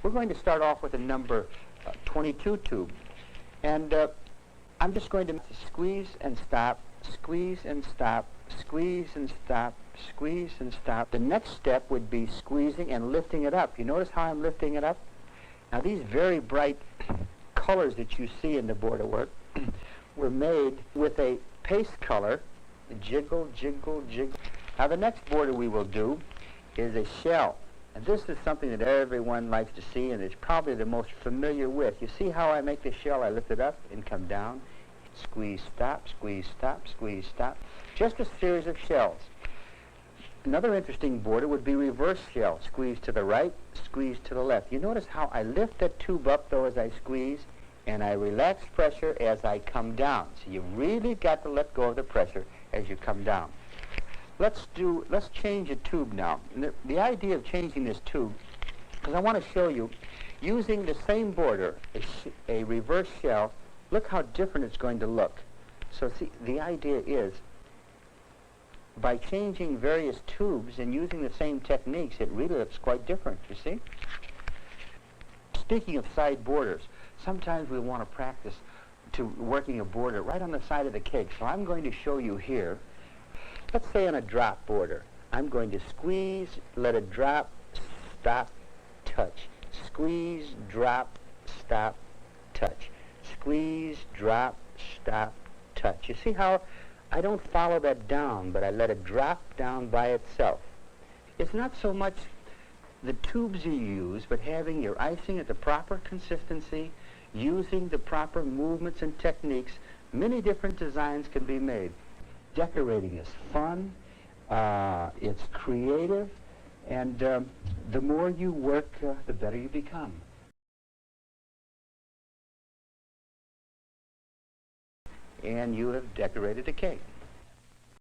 We're going to start off with a number 22 tube. And I'm just going to squeeze and stop, squeeze and stop, squeeze and stop, squeeze and stop. The next step would be squeezing and lifting it up. You notice how I'm lifting it up? Now these very bright colors that you see in the border work were made with a paste color. Jiggle, jiggle, jiggle. Now the next border we will do is a shell. And this is something that everyone likes to see and is probably the most familiar with. You see how I make the shell? I lift it up and come down. Squeeze, stop, squeeze, stop, squeeze, stop. Just a series of shells. Another interesting border would be reverse shell. Squeeze to the right, squeeze to the left. You notice how I lift that tube up though as I squeeze, and I relax pressure as I come down. So you really got to let go of the pressure as you come down. Let's change a tube now. And the idea of changing this tube, because I want to show you, using the same border, a reverse shell, look how different it's going to look. So see, the idea is, by changing various tubes and using the same techniques, it really looks quite different, you see? Speaking of side borders, sometimes we want to practice to working a border right on the side of the cake. So I'm going to show you here. Let's say on a drop border, I'm going to squeeze, let it drop, stop, touch. Squeeze, drop, stop, touch. Squeeze, drop, stop, touch. You see how I don't follow that down, but I let it drop down by itself. It's not so much the tubes you use, but having your icing at the proper consistency, using the proper movements and techniques. Many different designs can be made. Decorating is fun, it's creative, and the more you work, the better you become. And you have decorated a cake.